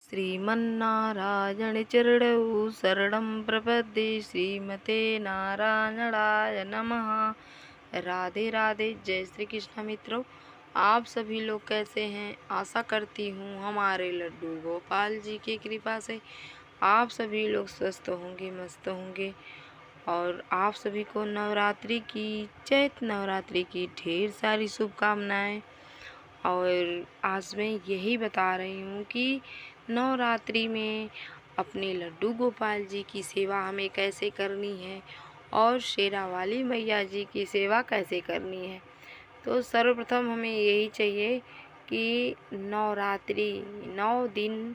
श्रीमन्नारायण चरणौ शरणं प्रपद्ये। श्रीमते नारायणाय नमः। राधे राधे। जय श्री कृष्ण मित्रों, आप सभी लोग कैसे हैं? आशा करती हूँ हमारे लड्डू गोपाल जी की कृपा से आप सभी लोग स्वस्थ होंगे, मस्त होंगे। और आप सभी को नवरात्रि की, चैत नवरात्रि की ढेर सारी शुभकामनाएं। और आज मैं यही बता रही हूँ कि नवरात्रि में अपने लड्डू गोपाल जी की सेवा हमें कैसे करनी है और शेरावाली मैया जी की सेवा कैसे करनी है। तो सर्वप्रथम हमें यही चाहिए कि नवरात्रि 9 दिन,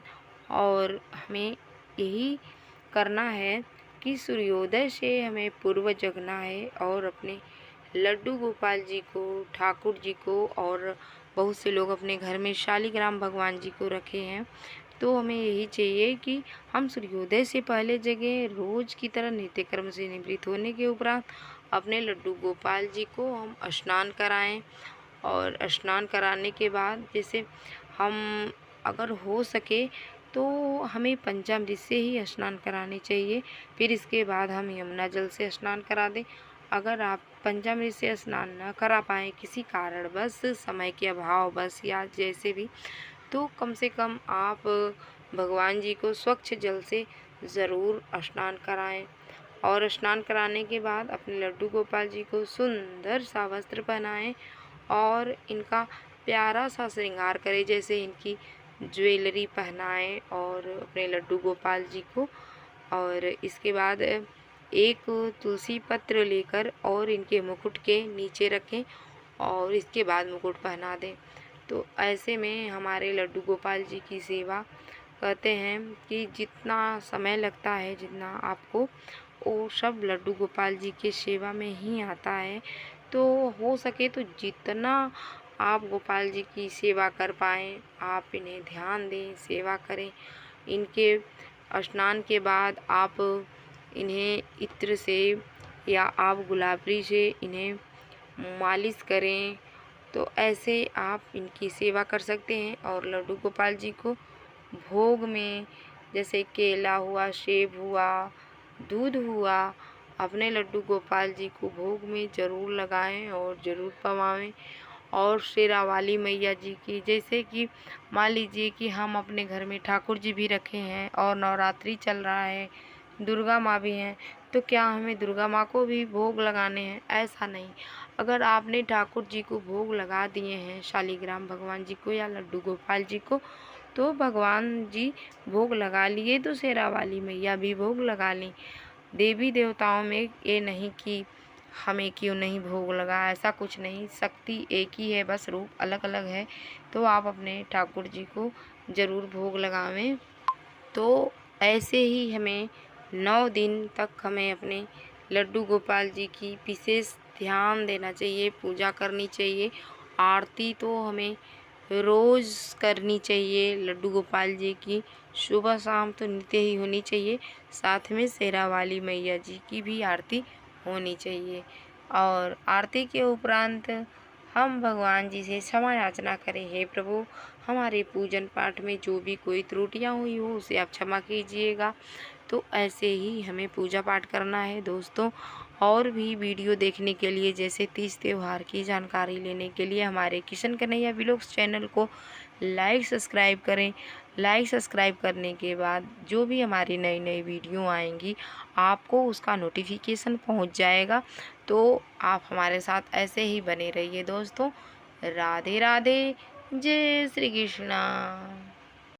और हमें यही करना है कि सूर्योदय से हमें पूर्व जगना है और अपने लड्डू गोपाल जी को, ठाकुर जी को, और बहुत से लोग अपने घर में शालिग्राम भगवान जी को रखे हैं। तो हमें यही चाहिए कि हम सूर्योदय से पहले जगें, रोज़ की तरह नित्य कर्म से निवृत्त होने के उपरांत अपने लड्डू गोपाल जी को हम स्नान कराएं। और स्नान कराने के बाद जैसे हम अगर हो सके तो हमें पंचामृत से ही स्नान कराने चाहिए। फिर इसके बाद हम यमुना जल से स्नान करा दें। अगर आप पंचामृत से स्नान न करा पाएँ किसी कारण बस, समय के अभाव बस या जैसे भी, तो कम से कम आप भगवान जी को स्वच्छ जल से ज़रूर स्नान कराएं। और स्नान कराने के बाद अपने लड्डू गोपाल जी को सुंदर सा वस्त्र पहनाएं और इनका प्यारा सा श्रृंगार करें, जैसे इनकी ज्वेलरी पहनाएं और अपने लड्डू गोपाल जी को। और इसके बाद एक तुलसी पत्र लेकर और इनके मुकुट के नीचे रखें और इसके बाद मुकुट पहना दें। तो ऐसे में हमारे लड्डू गोपाल जी की सेवा कहते हैं कि जितना समय लगता है, जितना आपको, वो सब लड्डू गोपाल जी के सेवा में ही आता है। तो हो सके तो जितना आप गोपाल जी की सेवा कर पाएँ, आप इन्हें ध्यान दें, सेवा करें। इनके स्नान के बाद आप इन्हें इत्र से या आप गुलाबरी से इन्हें मालिश करें। तो ऐसे आप इनकी सेवा कर सकते हैं। और लड्डू गोपाल जी को भोग में जैसे केला हुआ, सेब हुआ, दूध हुआ, अपने लड्डू गोपाल जी को भोग में ज़रूर लगाएं और ज़रूर पवाएं। और शेरावाली मैया जी की, जैसे कि मान लीजिए कि हम अपने घर में ठाकुर जी भी रखे हैं और नवरात्रि चल रहा है, दुर्गा माँ भी हैं, तो क्या हमें दुर्गा माँ को भी भोग लगाने हैं? ऐसा नहीं। अगर आपने ठाकुर जी को भोग लगा दिए हैं, शालिग्राम भगवान जी को या लड्डू गोपाल जी को, तो भगवान जी भोग लगा लिए तो शेरावाली मैया भी भोग लगा लें। देवी देवताओं में ये नहीं कि हमें क्यों नहीं भोग लगा, ऐसा कुछ नहीं। शक्ति एक ही है, बस रूप अलग अलग है। तो आप अपने ठाकुर जी को ज़रूर भोग लगावें। तो ऐसे ही हमें 9 दिन तक हमें अपने लड्डू गोपाल जी की विशेष ध्यान देना चाहिए, पूजा करनी चाहिए। आरती तो हमें रोज़ करनी चाहिए लड्डू गोपाल जी की, सुबह शाम तो नित्य ही होनी चाहिए। साथ में शेरावाली मैया जी की भी आरती होनी चाहिए। और आरती के उपरांत हम भगवान जी से क्षमा याचना करें, हे प्रभु, हमारे पूजन पाठ में जो भी कोई त्रुटियां हुई हो उसे आप क्षमा कीजिएगा। तो ऐसे ही हमें पूजा पाठ करना है दोस्तों। और भी वीडियो देखने के लिए, जैसे तीज त्यौहार की जानकारी लेने के लिए, हमारे किशन कन्हैया व्लॉग्स चैनल को लाइक सब्सक्राइब करें। लाइक सब्सक्राइब करने के बाद जो भी हमारी नई नई वीडियो आएंगी आपको उसका नोटिफिकेशन पहुंच जाएगा। तो आप हमारे साथ ऐसे ही बने रहिए दोस्तों। राधे राधे। जय श्री कृष्णा।